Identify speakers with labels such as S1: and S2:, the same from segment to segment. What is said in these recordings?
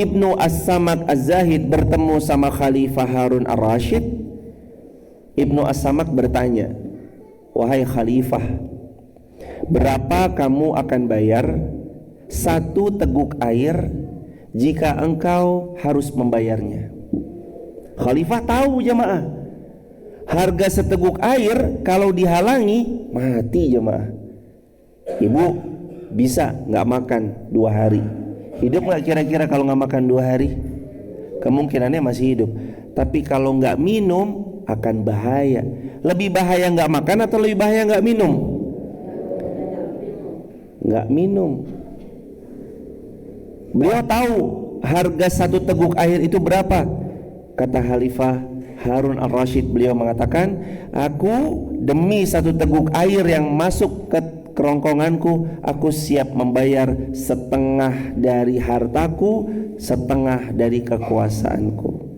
S1: Ibnu As-Samak Az-Zahid bertemu sama Khalifah Harun Ar-Rasyid. Ibnu As-Samak bertanya, wahai Khalifah, berapa kamu akan bayar satu teguk air jika engkau harus membayarnya? Khalifah tahu jemaah, harga seteguk air kalau dihalangi mati jemaah. Ibu bisa nggak makan 2 hari, hidup nggak kira-kira kalau nggak makan 2 hari? Kemungkinannya masih hidup. Tapi kalau nggak minum akan bahaya. Lebih bahaya nggak makan atau lebih bahaya nggak minum? Nggak minum. Beliau tahu harga satu teguk air itu berapa. Kata Khalifah Harun Ar-Rasyid, beliau mengatakan, aku demi satu teguk air yang masuk ke kerongkonganku, aku siap membayar setengah dari hartaku, setengah dari kekuasaanku.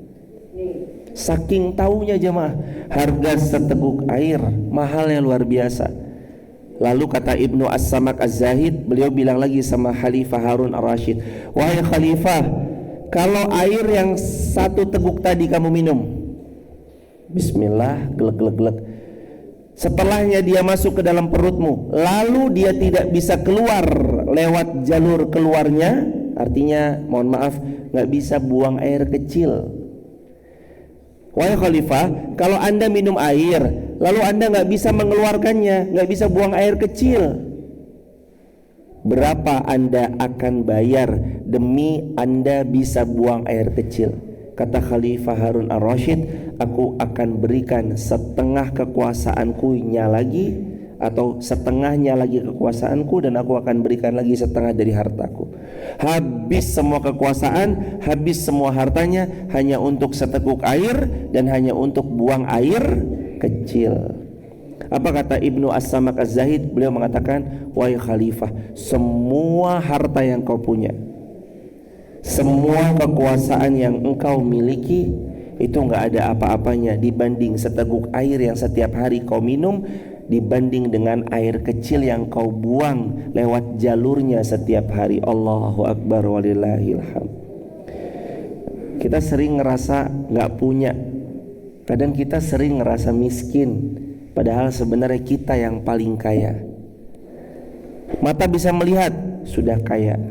S1: Saking taunya jemaah, harga seteguk air mahalnya luar biasa. Lalu kata Ibnu As-Samak Az-Zahid, beliau bilang lagi sama Khalifah Harun Ar-Rasyid, wahai Khalifah, kalau air yang satu teguk tadi kamu minum, bismillah, glek. Setelahnya dia masuk ke dalam perutmu, lalu dia tidak bisa keluar lewat jalur keluarnya, artinya mohon maaf, nggak bisa buang air kecil. Wahai Khalifah, kalau anda minum air lalu anda nggak bisa mengeluarkannya, nggak bisa buang air kecil, berapa anda akan bayar demi anda bisa buang air kecil? Kata Khalifah Harun Ar-Rasyid, aku akan berikan setengah kekuasaanku nya lagi, atau setengahnya lagi kekuasaanku, dan aku akan berikan lagi setengah dari hartaku. Habis semua kekuasaan, habis semua hartanya hanya untuk seteguk air dan hanya untuk buang air kecil. Apa kata Ibnu As-Samak Az-Zahid? Beliau mengatakan, wahai Khalifah, semua harta yang kau punya, semua kekuasaan yang engkau miliki, itu enggak ada apa-apanya dibanding seteguk air yang setiap hari kau minum, dibanding dengan air kecil yang kau buang lewat jalurnya setiap hari. Allahu Akbar walillahilham. Kita sering ngerasa gak punya, kadang kita sering ngerasa miskin, padahal sebenarnya kita yang paling kaya. Mata bisa melihat, sudah kaya.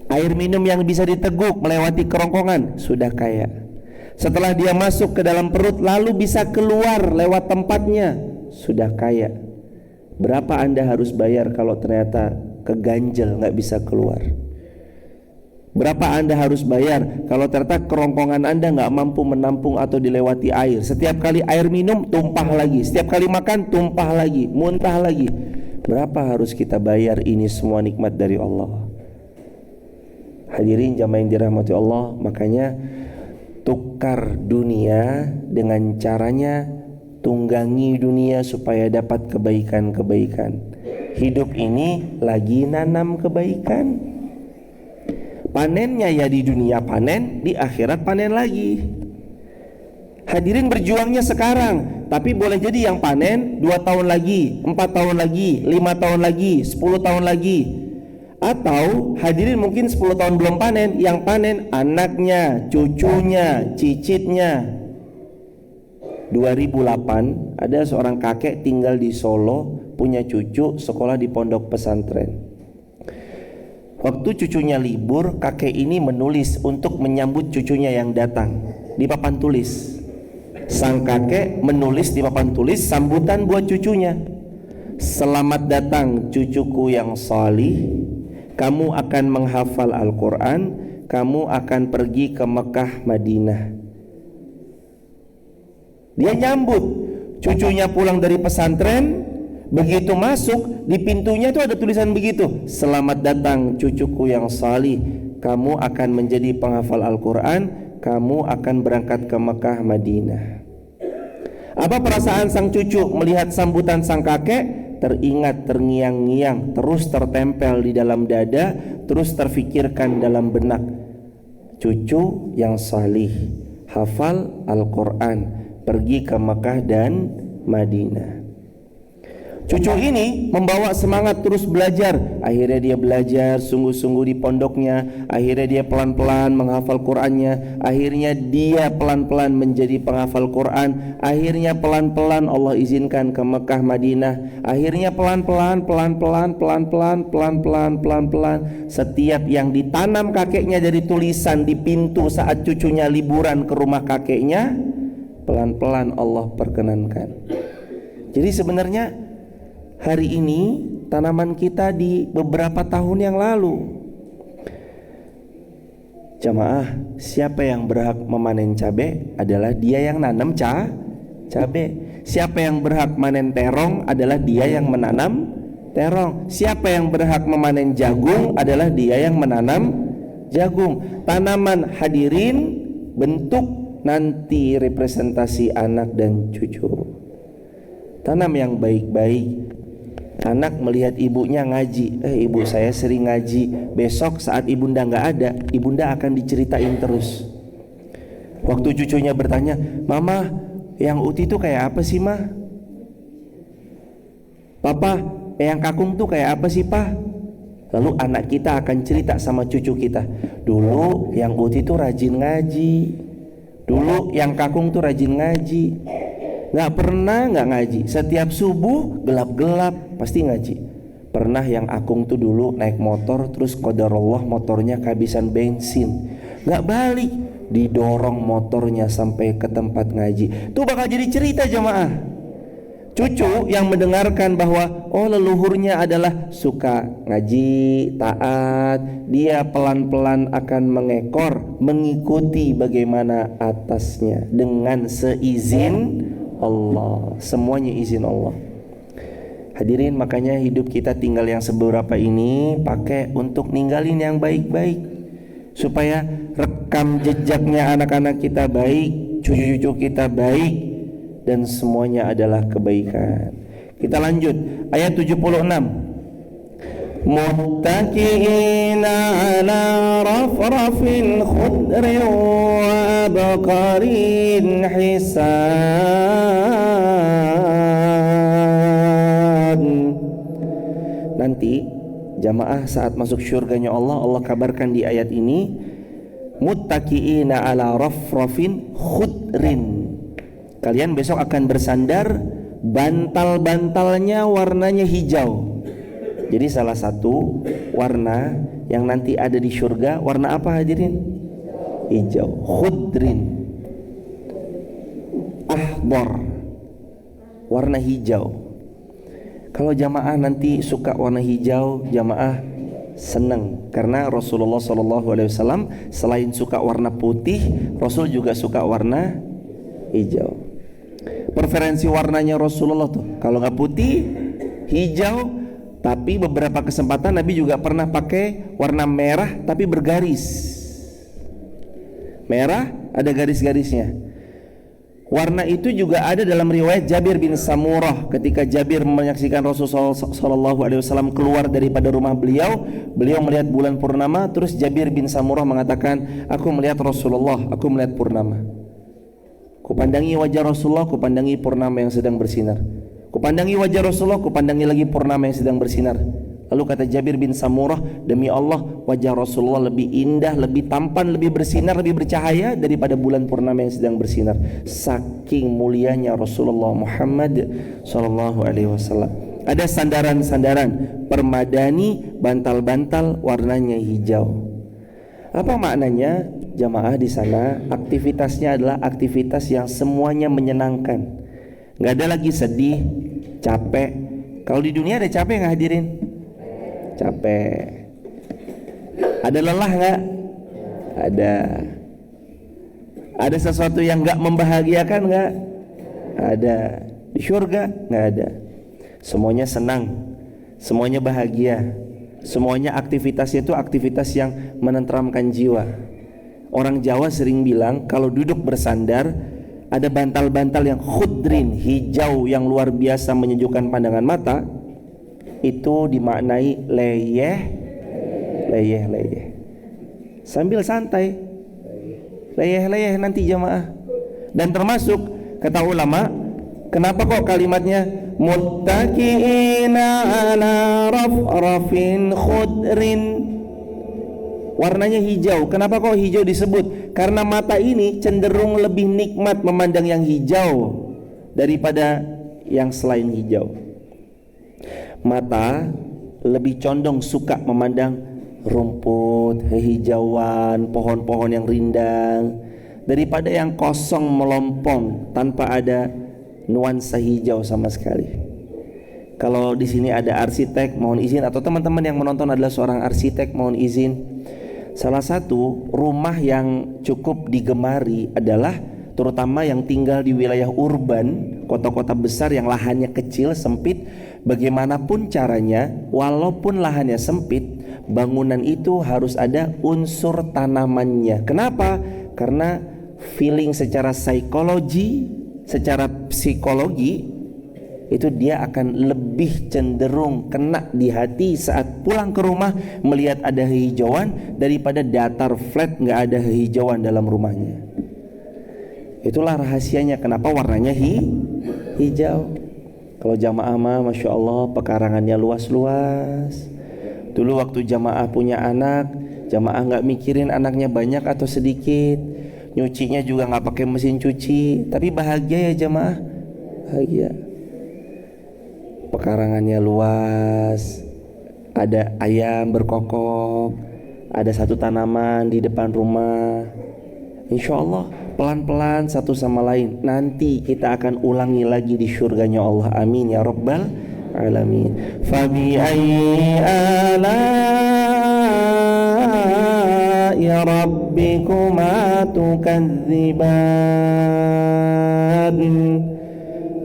S1: Air minum yang bisa diteguk melewati kerongkongan, sudah kaya. Setelah dia masuk ke dalam perut lalu bisa keluar lewat tempatnya, sudah kaya. Berapa anda harus bayar kalau ternyata keganjel nggak bisa keluar? Berapa anda harus bayar kalau ternyata kerongkongan anda nggak mampu menampung atau dilewati air? Setiap kali air minum tumpah lagi, setiap kali makan tumpah lagi, muntah lagi. Berapa harus kita bayar ini semua nikmat dari Allah? Hadirin jamaah yang dirahmati Allah, makanya tukar dunia dengan caranya tunggangi dunia supaya dapat kebaikan-kebaikan. Hidup ini lagi nanam kebaikan. Panennya ya di dunia panen, di akhirat panen lagi. Hadirin berjuangnya sekarang, tapi boleh jadi yang panen 2 tahun lagi, 4 tahun lagi, 5 tahun lagi, 10 tahun lagi. Atau hadirin mungkin 10 tahun belum panen, yang panen anaknya, cucunya, cicitnya. 2008 ada seorang kakek tinggal di Solo, punya cucu sekolah di pondok pesantren. Waktu cucunya libur, kakek ini menulis untuk menyambut cucunya yang datang di papan tulis. Sang kakek menulis di papan tulis sambutan buat cucunya. Selamat datang cucuku yang salih, kamu akan menghafal Al-Quran, kamu akan pergi ke Mekah, Madinah. Dia nyambut cucunya pulang dari pesantren. Begitu masuk, di pintunya itu ada tulisan begitu, selamat datang cucuku yang salih, kamu akan menjadi penghafal Al-Quran, kamu akan berangkat ke Mekah, Madinah. Apa perasaan sang cucu melihat sambutan sang kakek? Teringat, terngiang-ngiang, terus tertempel di dalam dada, terus terfikirkan dalam benak. Cucu yang salih, hafal Al-Quran, pergi ke Mekah dan Madinah. Cucu ini membawa semangat terus belajar. Akhirnya dia belajar sungguh-sungguh di pondoknya. Akhirnya dia pelan-pelan menghafal Qur'annya. Akhirnya dia pelan-pelan menjadi penghafal Qur'an. Akhirnya pelan-pelan Allah izinkan ke Mekah, Madinah. Akhirnya pelan-pelan setiap yang ditanam kakeknya dari tulisan di pintu saat cucunya liburan ke rumah kakeknya, pelan-pelan Allah perkenankan. Jadi sebenarnya hari ini tanaman kita di beberapa tahun yang lalu. Jamaah, siapa yang berhak memanen cabai adalah dia yang nanam cabai. Siapa yang berhak memanen terong adalah dia yang menanam terong. Siapa yang berhak memanen jagung adalah dia yang menanam jagung. Tanaman hadirin bentuk nanti representasi anak dan cucu. Tanam yang baik-baik. Anak melihat ibunya ngaji, ibu saya sering ngaji. Besok saat ibunda nggak ada, ibunda akan diceritain terus. Waktu cucunya bertanya, Mama, yang Uti itu kayak apa sih, Ma? Papa, yang kakung tuh kayak apa sih, Pa? Lalu anak kita akan cerita sama cucu kita, dulu yang Uti tuh rajin ngaji, dulu yang kakung tuh rajin ngaji. Gak pernah gak ngaji. Setiap subuh gelap-gelap pasti ngaji. Pernah yang akung tuh dulu naik motor, terus qadarullah motornya kehabisan bensin, gak balik, didorong motornya sampai ke tempat ngaji. Tuh bakal jadi cerita jamaah. Cucu yang mendengarkan bahwa oh leluhurnya adalah suka ngaji, taat, dia pelan-pelan akan mengekor, mengikuti bagaimana atasnya dengan seizin Allah. Semuanya izin Allah. Hadirin, makanya hidup kita tinggal yang seberapa ini pakai untuk ninggalin yang baik-baik, supaya rekam jejaknya anak-anak kita baik, cucu-cucu kita baik, dan semuanya adalah kebaikan. Kita lanjut ayat 76. Muttaqiina ala rafrafin khudrin wa abqarin hisan. Nanti jamaah saat masuk syurganya Allah, Allah kabarkan di ayat ini, muttaqiina ala rafrafin khudrin. Kalian besok akan bersandar, bantal-bantalnya warnanya hijau. Jadi salah satu warna yang nanti ada di surga, warna apa hadirin? Hijau. Khudrin, ahbar, warna hijau. Kalau jamaah nanti suka warna hijau, jamaah senang, karena Rasulullah SAW selain suka warna putih, Rasul juga suka warna hijau. Preferensi warnanya Rasulullah tuh, kalau nggak putih, hijau. Tapi beberapa kesempatan Nabi juga pernah pakai warna merah tapi bergaris. Merah ada garis-garisnya. Warna itu juga ada dalam riwayat Jabir bin Samurah. Ketika Jabir menyaksikan Rasulullah SAW keluar daripada rumah beliau, beliau melihat bulan purnama. Terus Jabir bin Samurah mengatakan, aku melihat Rasulullah, aku melihat purnama. Kupandangi wajah Rasulullah, kupandangi purnama yang sedang bersinar. Kupandangi wajah Rasulullah, kupandangi lagi purnama yang sedang bersinar. Lalu kata Jabir bin Samurah, demi Allah wajah Rasulullah lebih indah, lebih tampan, lebih bersinar, lebih bercahaya daripada bulan purnama yang sedang bersinar. Saking mulianya Rasulullah Muhammad SAW. Ada sandaran-sandaran permadani, bantal-bantal warnanya hijau. Apa maknanya? Jamaah di sana aktivitasnya adalah aktivitas yang semuanya menyenangkan. Nggak ada lagi sedih, capek. Kalau di dunia ada capek nggak hadirin? Capek. Ada lelah nggak? Ada. Ada sesuatu yang nggak membahagiakan nggak? Ada. Di surga nggak ada. Semuanya senang, semuanya bahagia, semuanya aktivitasnya itu aktivitas yang menenteramkan jiwa. Orang Jawa sering bilang kalau duduk bersandar ada bantal-bantal yang khudrin, hijau yang luar biasa menyejukkan pandangan mata, itu dimaknai leyeh, sambil santai, leyeh nanti jamaah. Dan termasuk kata ulama, Kenapa kok kalimatnya muttaqiina ala rafrafin khudrin? Warnanya hijau. Kenapa kok hijau disebut? Karena mata ini cenderung lebih nikmat memandang yang hijau daripada yang selain hijau. Mata lebih condong suka memandang rumput, hijauan, pohon-pohon yang rindang daripada yang kosong melompong tanpa ada nuansa hijau sama sekali. Kalau di sini ada arsitek, mohon izin, atau teman-teman yang menonton adalah seorang arsitek, mohon izin. Salah satu rumah yang cukup digemari adalah terutama yang tinggal di wilayah urban, kota-kota besar yang lahannya kecil, sempit. Bagaimanapun caranya, walaupun lahannya sempit, bangunan itu harus ada unsur tanamannya. Kenapa? Karena feeling secara psikologi, itu dia akan lebih cenderung kena di hati saat pulang ke rumah melihat ada hijauan daripada datar flat nggak ada hijauan dalam rumahnya. Itulah rahasianya kenapa warnanya hijau. Kalau jamaah mah Masya Allah pekarangannya luas-luas. Dulu waktu jamaah punya anak, jamaah nggak mikirin anaknya banyak atau sedikit, nyucinya juga nggak pakai mesin cuci, tapi bahagia ya jamaah, bahagia. Pekarangannya luas, ada ayam berkokok, ada satu tanaman di depan rumah. Insya Allah pelan-pelan satu sama lain nanti kita akan ulangi lagi di surganya Allah. Amin ya rabbal alamin. Fabi ayyi ala'i rabbikuma tukadziban.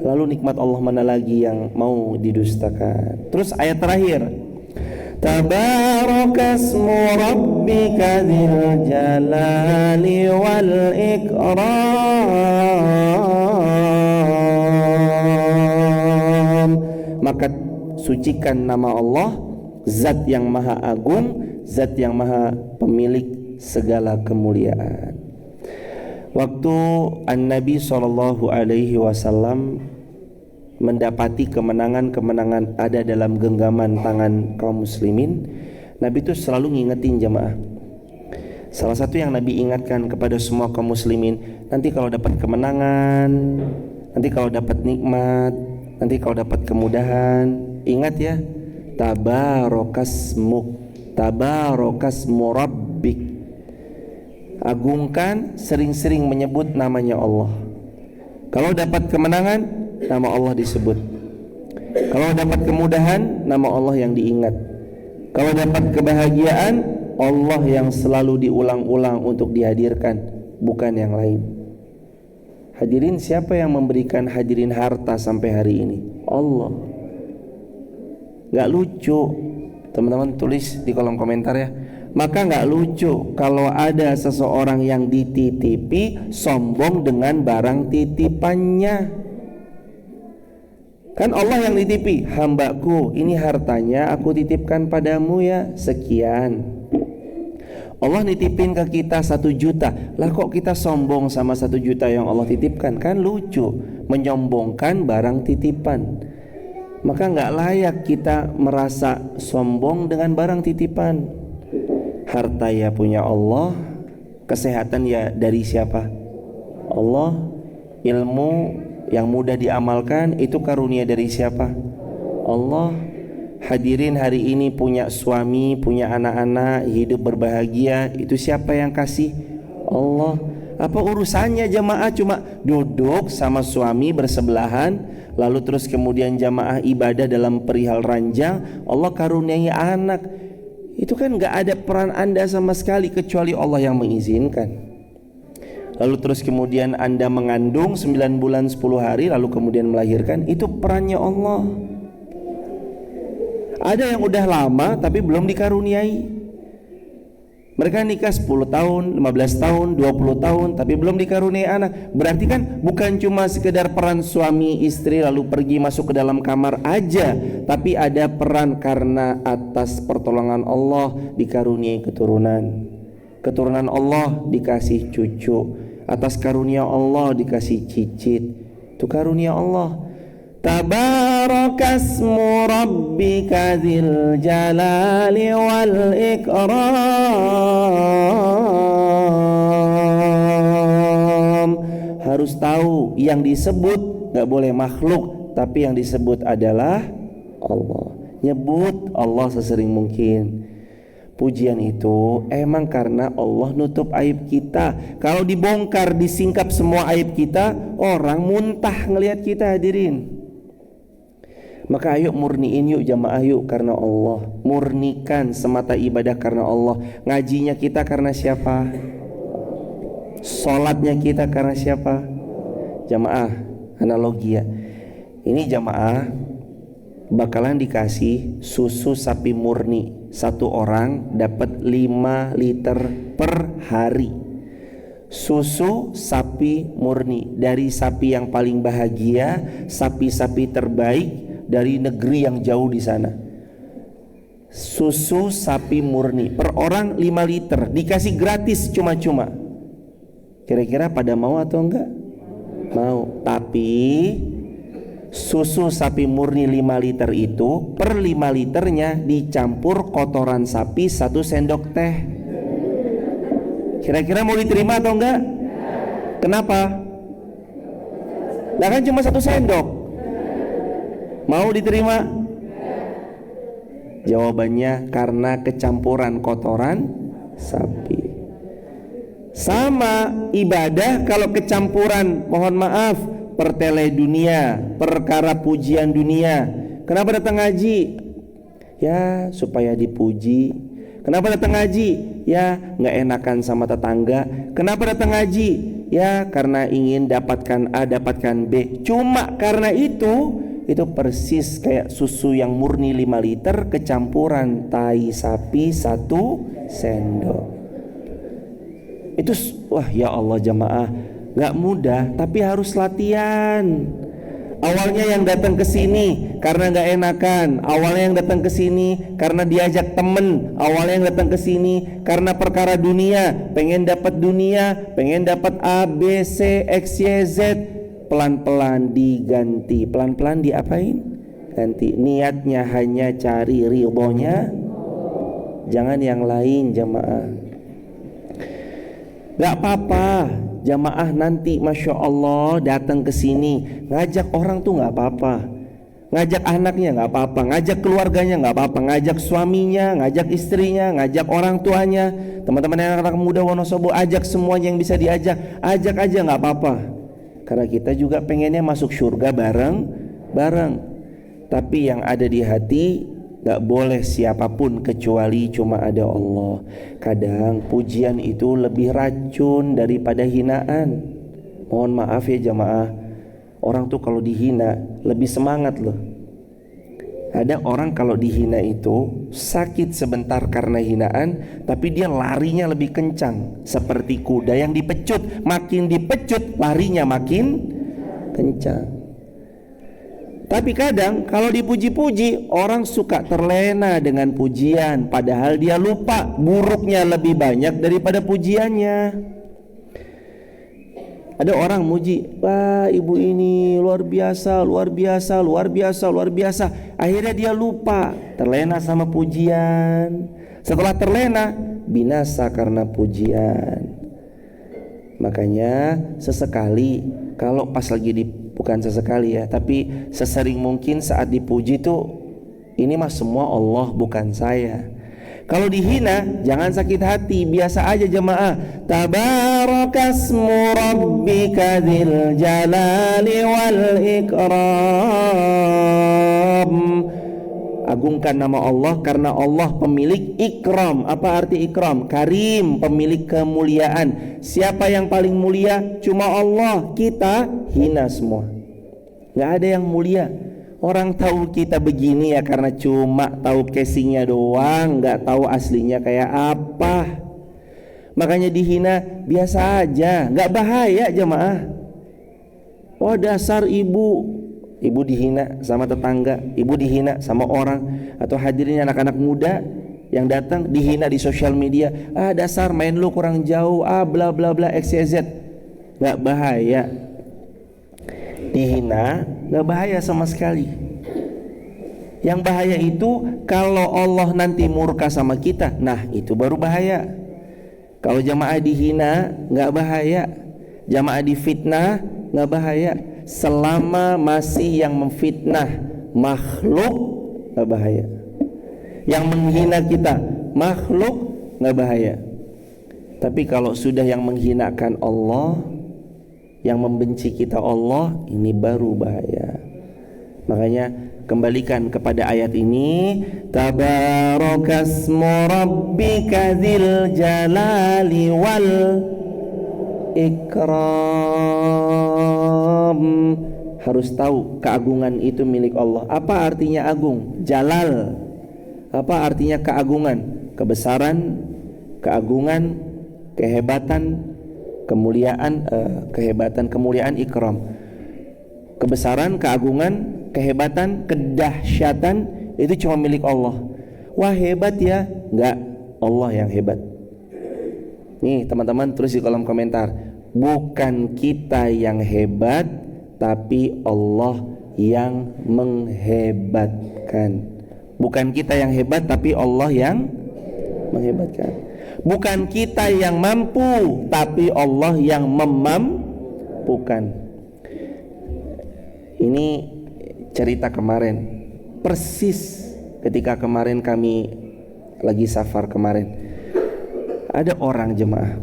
S1: Lalu nikmat Allah mana lagi yang mau didustakan? Terus ayat terakhir, Tabarakasmu rabbika dzil jalali wal ikram. Maka sucikan nama Allah, zat yang maha agung, zat yang maha pemilik segala kemuliaan. Waktu An-Nabi SAW mendapati kemenangan-kemenangan ada dalam genggaman tangan kaum muslimin, Nabi itu selalu ngingetin jamaah. Salah satu yang Nabi ingatkan kepada semua kaum muslimin, nanti kalau dapat kemenangan, nanti kalau dapat nikmat, nanti kalau dapat kemudahan, ingat ya, tabarakasmu rabbik. Agungkan, sering-sering menyebut namanya Allah. Kalau dapat kemenangan, nama Allah disebut. Kalau dapat kemudahan, nama Allah yang diingat. Kalau dapat kebahagiaan, Allah yang selalu diulang-ulang untuk dihadirkan, bukan yang lain. Hadirin, siapa yang memberikan hadirin harta sampai hari ini? Allah. Gak lucu, teman-teman tulis di kolom komentar ya. Maka gak lucu kalau ada seseorang yang dititipi sombong dengan barang titipannya. Kan Allah yang titipi, hambaku ini hartanya aku titipkan padamu ya, sekian. Allah nitipin ke kita 1 juta, lah kok kita sombong sama 1 juta yang Allah titipkan? Kan lucu, menyombongkan barang titipan. Maka gak layak kita merasa sombong dengan barang titipan. Harta ya punya Allah, kesehatan ya dari siapa? Allah. Ilmu yang mudah diamalkan itu karunia dari siapa? Allah. Hadirin hari ini punya suami, punya anak-anak, hidup berbahagia, itu siapa yang kasih? Allah. Apa urusannya jamaah cuma duduk sama suami bersebelahan, lalu terus kemudian jamaah ibadah dalam perihal ranjang, Allah karuniai anak. Itu kan gak ada peran Anda sama sekali kecuali Allah yang mengizinkan. Lalu terus kemudian Anda mengandung 9 bulan 10 hari lalu kemudian melahirkan, itu perannya Allah. Ada yang udah lama tapi belum dikaruniai. Mereka nikah 10 tahun, 15 tahun, 20 tahun tapi belum dikaruniai anak. Berarti kan bukan cuma sekedar peran suami istri lalu pergi masuk ke dalam kamar aja, tapi ada peran karena atas pertolongan Allah dikaruniai keturunan. Keturunan Allah dikasih cucu, atas karunia Allah dikasih cicit. Itu karunia Allah. Tabarakasmu rabbika dzil jalali wal ikram. Harus tahu yang disebut gak boleh makhluk, tapi yang disebut adalah Allah. Nyebut Allah sesering mungkin. Pujian itu emang karena Allah nutup aib kita. Kalau dibongkar, disingkap semua aib kita, orang muntah ngelihat kita, hadirin. Maka ayo murniin yuk jamaah yuk karena Allah. Murnikan semata ibadah karena Allah. Ngajinya kita karena siapa? Sholatnya kita karena siapa? Jamaah, analogi ya. Ini jamaah bakalan dikasih susu sapi murni. Satu orang dapat 5 liter per hari. Susu sapi murni dari sapi yang paling bahagia, sapi-sapi terbaik dari negeri yang jauh di sana. Susu sapi murni per orang 5 liter dikasih gratis cuma-cuma. Kira-kira pada mau atau enggak? Mau. Tapi susu sapi murni 5 liter itu per 5 liternya dicampur kotoran sapi 1 sendok teh. Kira-kira mau diterima atau enggak? Kenapa? Lah kan cuma 1 sendok. Mau diterima? Jawabannya karena kecampuran kotoran sapi. Sama ibadah kalau kecampuran, mohon maaf, pertele dunia, perkara pujian dunia. Kenapa datang ngaji? Ya supaya dipuji. Kenapa datang ngaji? Ya nggak enakan sama tetangga. Kenapa datang ngaji? Ya karena ingin dapatkan A, dapatkan B. Cuma karena itu persis kayak susu yang murni 5 liter kecampuran tai sapi 1 sendok. Itu wah ya Allah jamaah, gak mudah tapi harus latihan. Awalnya yang datang ke sini karena gak enakan, awalnya yang datang ke sini karena diajak temen, awalnya yang datang ke sini karena perkara dunia, pengen dapat dunia, pengen dapat A, B, C, X, Y, Z. Pelan-pelan diganti, pelan-pelan diapain? Ganti. Niatnya hanya cari ridhonya, jangan yang lain jamaah. Gak apa-apa jamaah nanti Masya Allah datang ke sini ngajak orang tuh gak apa-apa, ngajak anaknya gak apa-apa, ngajak keluarganya gak apa-apa, ngajak suaminya, ngajak istrinya, ngajak orang tuanya, teman-teman anak-anak muda Wonosobo, ajak semuanya yang bisa diajak, ajak aja gak apa-apa. Karena kita juga pengennya masuk surga bareng-bareng. Tapi yang ada di hati gak boleh siapapun kecuali cuma ada Allah. Kadang pujian itu lebih racun daripada hinaan. Mohon maaf ya jamaah, orang tuh kalau dihina lebih semangat loh. Ada orang kalau dihina itu sakit sebentar karena hinaan, tapi dia larinya lebih kencang. Seperti kuda yang dipecut, makin dipecut larinya makin kencang. Tapi kadang kalau dipuji-puji, orang suka terlena dengan pujian, padahal dia lupa buruknya lebih banyak daripada pujiannya. Ada orang muji, wah ibu ini luar biasa, luar biasa, luar biasa, luar biasa. Akhirnya dia lupa, terlena sama pujian. Setelah terlena, binasa karena pujian. Makanya sesekali, kalau pas lagi bukan sesekali ya, tapi sesering mungkin saat dipuji tuh, ini mah semua Allah bukan saya. Kalau dihina jangan sakit hati, biasa aja jemaah. Tabarakasmu rabbika dzil jalali wal ikram. Agungkan nama Allah karena Allah pemilik ikram. Apa arti ikram? Karim, pemilik kemuliaan. Siapa yang paling mulia? Cuma Allah. Kita hina semua. Gak ada yang mulia. Orang tahu kita begini ya karena cuma tahu casingnya doang, gak tahu aslinya kayak apa. Makanya dihina biasa aja, gak bahaya jemaah. Oh dasar ibu dihina sama tetangga, ibu dihina sama orang, atau hadirin anak-anak muda yang datang dihina di sosial media. Ah dasar main lu kurang jauh, ah bla bla bla XYZ. Gak bahaya. dihina nggak bahaya sama sekali. Yang bahaya itu kalau Allah nanti murka sama kita, nah itu baru bahaya. Kalau jamaah dihina nggak bahaya, jamaah difitnah nggak bahaya. Selama masih yang memfitnah makhluk nggak bahaya. Yang menghina kita makhluk nggak bahaya. Tapi kalau sudah yang menghinakan Allah, yang membenci kita Allah, ini baru bahaya. Makanya kembalikan kepada ayat ini, tabarakasmu rabbika dzil jalali wal ikram. Harus tahu keagungan itu milik Allah. Apa artinya agung? Jalal. Apa artinya keagungan? Kebesaran, keagungan, kehebatan, kemuliaan, kemuliaan, ikram. Kebesaran, keagungan, kehebatan, kedahsyatan itu cuma milik Allah. Wah hebat ya? Enggak, Allah yang hebat. Nih teman-teman tulis di kolom komentar, bukan kita yang hebat, tapi Allah yang menghebatkan. Bukan kita yang hebat, tapi Allah yang menghebatkan. Bukan kita yang mampu, tapi Allah yang memampukan. Ini cerita kemarin, persis ketika kemarin kami lagi safar kemarin. Ada orang jemaah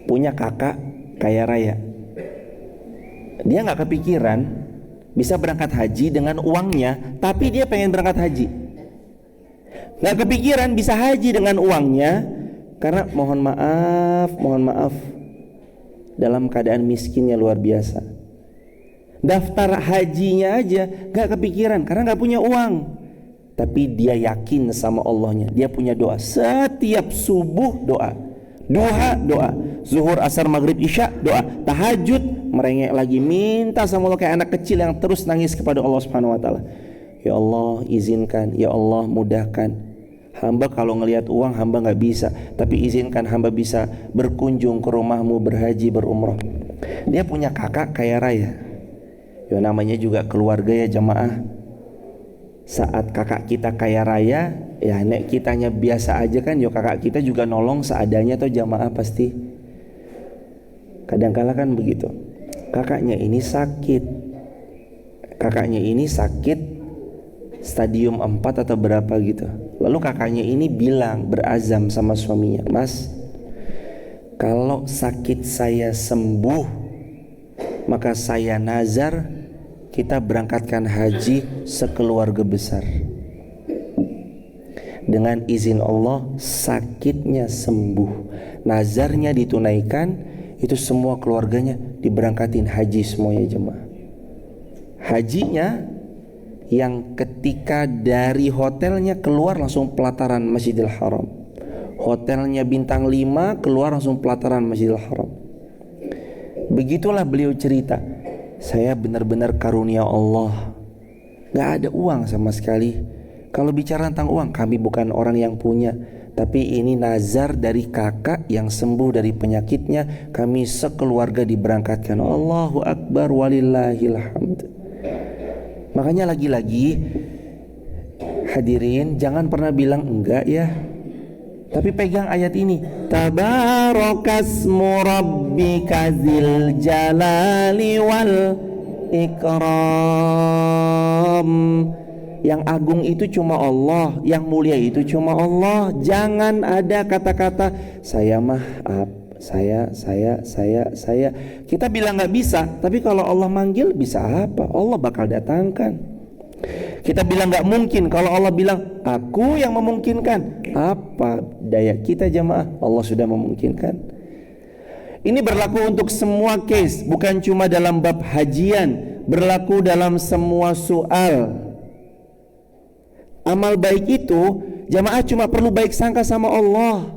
S1: punya kakak kaya raya. Dia gak kepikiran bisa berangkat haji dengan uangnya, tapi dia pengen berangkat haji. Gak kepikiran bisa haji dengan uangnya, karena mohon maaf, dalam keadaan miskinnya luar biasa. Daftar hajinya aja gak kepikiran karena gak punya uang. Tapi dia yakin sama Allahnya. Dia punya doa setiap subuh, doa duha, doa zuhur, asar, maghrib, isya, doa tahajud, merengek lagi, minta sama Allah kayak anak kecil yang terus nangis kepada Allah Subhanahu wa taala. Ya Allah izinkan, ya Allah mudahkan. Hamba kalau ngelihat uang hamba gak bisa, tapi izinkan hamba bisa berkunjung ke rumahmu, berhaji, berumrah. Dia punya kakak kaya raya. Ya namanya juga keluarga ya jamaah. Saat kakak kita kaya raya, ya nek kitanya biasa aja kan, yo kakak kita juga nolong seadanya tuh jamaah pasti. Kadang-kala kan begitu. Kakaknya ini sakit stadium 4 atau berapa gitu. Lalu kakaknya ini bilang, berazam sama suaminya, Mas, kalau sakit saya sembuh, maka saya nazar kita berangkatkan haji sekeluarga besar. Dengan izin Allah sakitnya sembuh, nazarnya ditunaikan, itu semua keluarganya diberangkatin haji semuanya jemaah. Hajinya yang ketika dari hotelnya keluar langsung pelataran Masjidil Haram. Hotelnya bintang 5 keluar langsung pelataran Masjidil Haram. Begitulah beliau cerita. Saya benar-benar karunia Allah. Gak ada uang sama sekali. Kalau bicara tentang uang, kami bukan orang yang punya, tapi ini nazar dari kakak yang sembuh dari penyakitnya. Kami sekeluarga diberangkatkan. Allahu Akbar walillahil hamd. Makanya lagi-lagi hadirin, jangan pernah bilang enggak ya, tapi pegang ayat ini, tabarakasmu rabbika dzil jalali wal ikram. Yang agung itu cuma Allah, yang mulia itu cuma Allah. Jangan ada kata-kata saya mah saya. Kita bilang gak bisa, tapi kalau Allah manggil bisa apa? Allah bakal datangkan. Kita bilang gak mungkin, kalau Allah bilang aku yang memungkinkan, apa daya kita jamaah? Allah sudah memungkinkan. Ini berlaku untuk semua case, bukan cuma dalam bab hajian, berlaku dalam semua soal. Amal baik itu jamaah cuma perlu baik sangka sama Allah.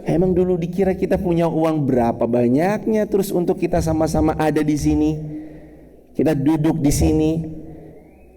S1: Emang dulu dikira kita punya uang berapa banyaknya terus untuk kita sama-sama ada di sini, kita duduk di sini,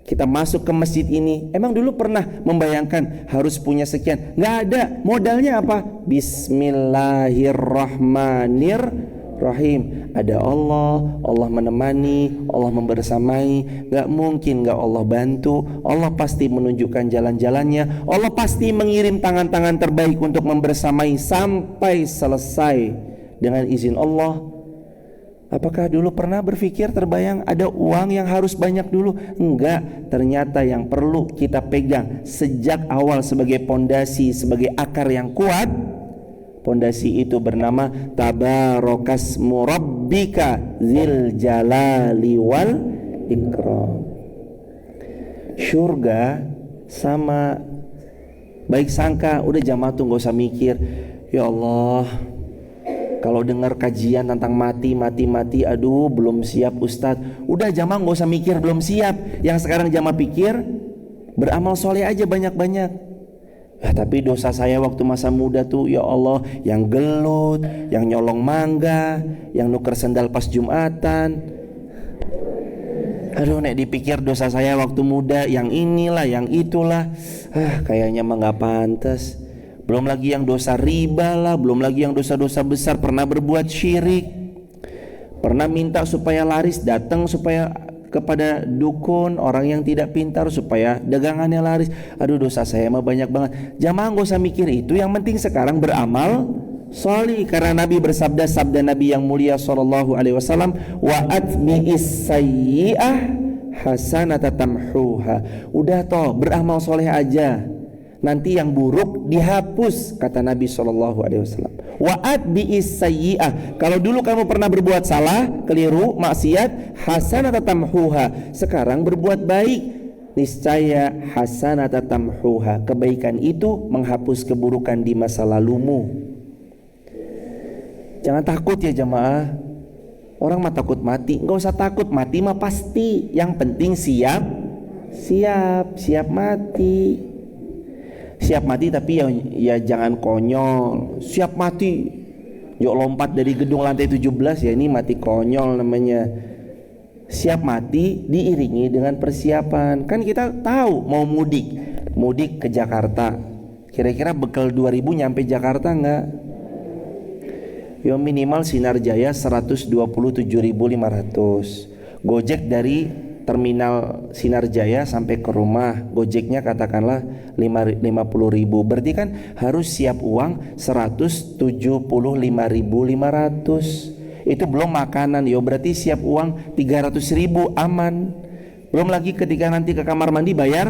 S1: kita masuk ke masjid ini. Emang dulu pernah membayangkan harus punya sekian? Nggak ada. Modalnya apa? Bismillahirrahmanirrahim. ada Allah, Allah menemani, Allah membersamai. Gak mungkin gak Allah bantu. Allah pasti menunjukkan jalan-jalannya. Allah pasti mengirim tangan-tangan terbaik untuk membersamai sampai selesai dengan izin Allah. Apakah dulu pernah berpikir, terbayang ada uang yang harus banyak dulu? Enggak, ternyata yang perlu kita pegang sejak awal sebagai pondasi, sebagai akar yang kuat, pondasi itu bernama Tabarakasmu Rabbika Dzil Jalali wal Ikram. Surga sama baik sangka. Udah jamaah tuh gak usah mikir, ya Allah, kalau dengar kajian tentang mati, aduh belum siap Ustadz. Udah jamaah gak usah mikir belum siap. Yang sekarang jamaah pikir, beramal soleh aja banyak-banyak. Tapi dosa saya waktu masa muda tuh, ya Allah, yang gelut, yang nyolong mangga, yang nuker sendal pas Jumatan. Aduh, nek dipikir dosa saya waktu muda, yang inilah, yang itulah, kayaknya mah gak pantas. Belum lagi yang dosa riba lah, belum lagi yang dosa-dosa besar, pernah berbuat syirik, pernah minta supaya laris, datang supaya kepada dukun, orang yang tidak pintar supaya dagangannya laris. Aduh, dosa saya mah banyak banget. Jamaah gak usah mikir itu, yang penting sekarang beramal sholih. Karena Nabi bersabda, sabda Nabi yang mulia sallallahu alaihi wasallam, wa atbi'is sayyi'ah hasanata tamhuha. Udah toh, beramal soleh aja, nanti yang buruk dihapus, kata Nabi SAW. Wa'at bi'is sayyi'ah. Kalau dulu kamu pernah berbuat salah, keliru, maksiat, hasanata tamhuha. Sekarang berbuat baik, niscaya hasanata tamhuha. Kebaikan itu menghapus keburukan di masa lalumu. Jangan takut ya jamaah. Orang mah takut mati. Gak usah takut, mati mah pasti. Yang penting siap mati. Siap mati tapi ya jangan konyol. Siap mati yuk lompat dari gedung lantai 17, ya ini mati konyol namanya. Siap mati diiringi dengan persiapan. Kan kita tahu mau mudik ke Jakarta, kira-kira bekal 2000 nyampe Jakarta enggak? Yo minimal Sinar Jaya 127.500. Gojek dari terminal Sinar Jaya sampai ke rumah, gojeknya katakanlah 50.000. Berarti kan harus siap uang 175.500. Itu belum makanan, yo berarti siap uang 300.000 aman. Belum lagi ketika nanti ke kamar mandi bayar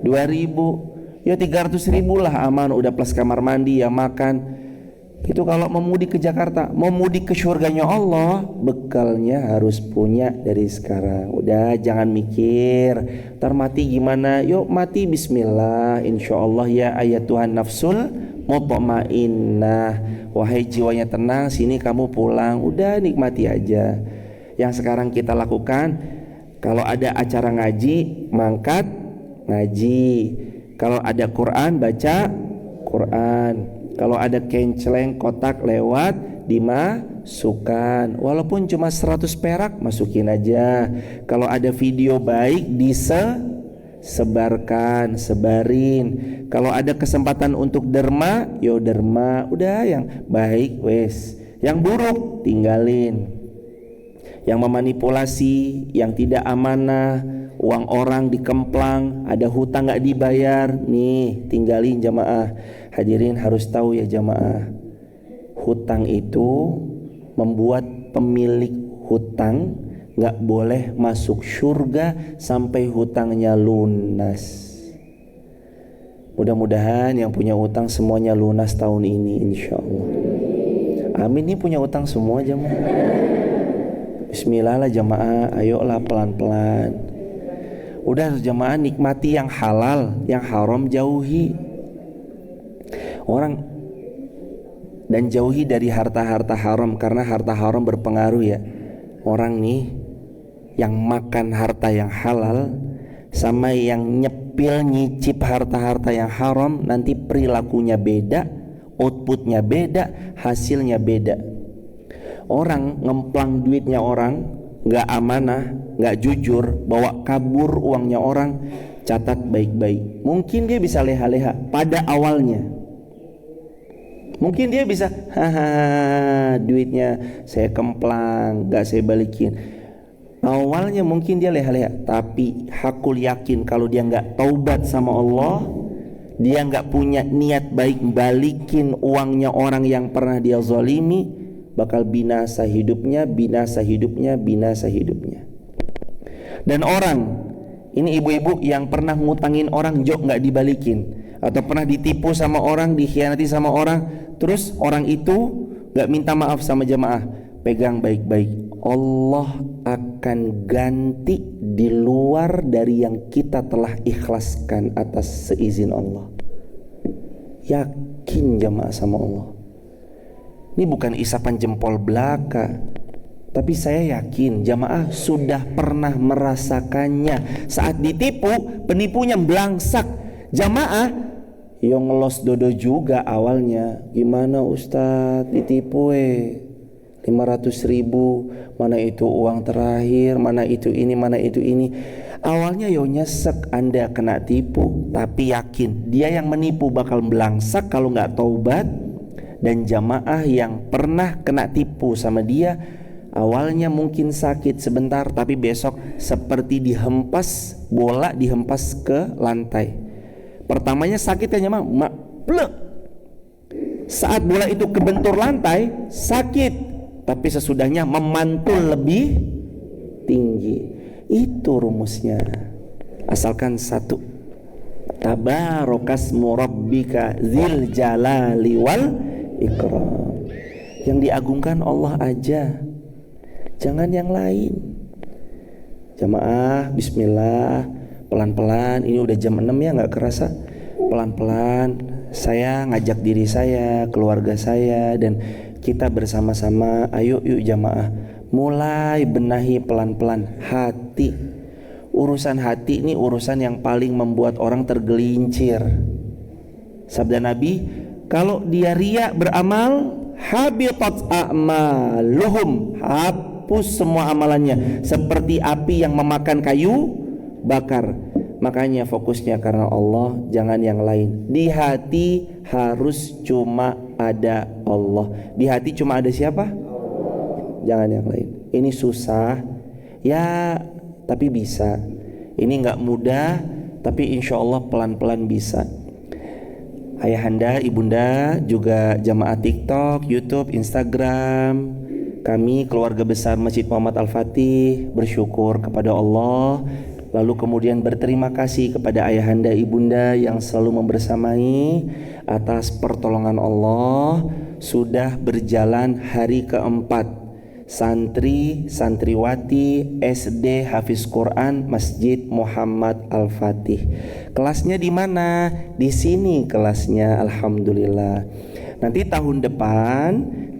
S1: 2.000. Yo 300.000 lah aman, udah plus kamar mandi ya makan. Itu kalau mau mudik ke Jakarta. Mau mudik ke surganya Allah, bekalnya harus punya dari sekarang. Udah jangan mikir ntar mati gimana. Yuk mati bismillah, insyaallah ya ayat Tuhan nafsul mutmainnah. Wahai jiwanya tenang, sini kamu pulang. Udah nikmati aja. Yang sekarang kita lakukan, kalau ada acara ngaji, mangkat ngaji. Kalau ada Quran, baca Quran. Kalau ada kenceleng kotak lewat, dimasukkan. Walaupun cuma 100 perak, masukin aja. Kalau ada video baik, sebarin. Kalau ada kesempatan untuk derma, yo derma. Udah yang baik wes, yang buruk tinggalin. Yang memanipulasi, yang tidak amanah, uang orang dikemplang, ada hutang gak dibayar, nih tinggalin jamaah. Hadirin harus tahu ya jamaah, hutang itu membuat pemilik hutang gak boleh masuk surga sampai hutangnya lunas. Mudah-mudahan yang punya hutang semuanya lunas tahun ini insyaallah. Amin. Ini punya hutang semua jamaah. Bismillah lah jamaah, ayolah pelan-pelan. Udah jamaah nikmati yang halal, yang haram jauhi. Orang dan jauhi dari harta-harta haram, karena harta haram berpengaruh ya. Orang nih yang makan harta yang halal sama yang nyepil nyicip harta-harta yang haram, nanti perilakunya beda, outputnya beda, hasilnya beda. Orang ngemplang duitnya orang, gak amanah, gak jujur, bawa kabur uangnya orang, catat baik-baik. Mungkin dia bisa leha-leha pada awalnya, Mungkin dia bisa, haha, duitnya saya kemplang, gak saya balikin. Awalnya mungkin dia leha-leha, tapi hakul yakin kalau dia gak taubat sama Allah, dia gak punya niat baik balikin uangnya orang yang pernah dia zalimi, bakal binasa hidupnya, binasa hidupnya, binasa hidupnya. Dan orang, ini ibu-ibu yang pernah ngutangin orang jok gak dibalikin, atau pernah ditipu sama orang, dikhianati sama orang, terus orang itu gak minta maaf sama jamaah, pegang baik-baik, Allah akan ganti di luar dari yang kita telah ikhlaskan atas seizin Allah. Yakin jamaah sama Allah. Ini bukan isapan jempol belaka, tapi saya yakin jamaah sudah pernah merasakannya. Saat ditipu, penipunya belangsak. Jamaah yang ngelos dodo juga awalnya. Gimana Ustadz, ditipu 500.000, mana itu uang terakhir, mana itu ini, mana itu ini. Awalnya yo nyesek Anda kena tipu, tapi yakin dia yang menipu bakal belangsak kalau nggak taubat. Dan jamaah yang pernah kena tipu sama dia, awalnya mungkin sakit sebentar, tapi besok seperti dihempas bola, dihempas ke lantai. Pertamanya sakitnya mak plek. Saat bola itu kebentur lantai sakit, tapi sesudahnya memantul lebih tinggi. Itu rumusnya. Asalkan satu, tabarokasmu rabbika dzil jalali wal ikram. Yang diagungkan Allah aja, jangan yang lain. Jamaah, bismillah, pelan-pelan. Ini udah jam 6 ya, gak kerasa. Pelan-pelan saya ngajak diri saya, keluarga saya, dan kita bersama-sama, ayo yuk jamaah, mulai benahi pelan-pelan hati. Urusan hati ini urusan yang paling membuat orang tergelincir. Sabda Nabi, kalau dia riya beramal, habitat a'maluhum, hapus semua amalannya seperti api yang memakan kayu bakar. Makanya fokusnya karena Allah, jangan yang lain. Di hati harus cuma ada Allah. Di hati cuma ada siapa? Jangan yang lain. Ini susah ya, tapi bisa. Ini gak mudah, tapi insya Allah pelan-pelan bisa. Ayahanda, ibunda, juga jamaah TikTok, YouTube, Instagram, kami keluarga besar Masjid Muhammad Al-Fatih bersyukur kepada Allah, lalu kemudian berterima kasih kepada ayahanda, ibunda yang selalu membersamai. Atas pertolongan Allah sudah berjalan hari keempat santri santriwati SD Hafiz Quran Masjid Muhammad Al-Fatih. Kelasnya di mana? Di sini kelasnya, alhamdulillah. Nanti tahun depan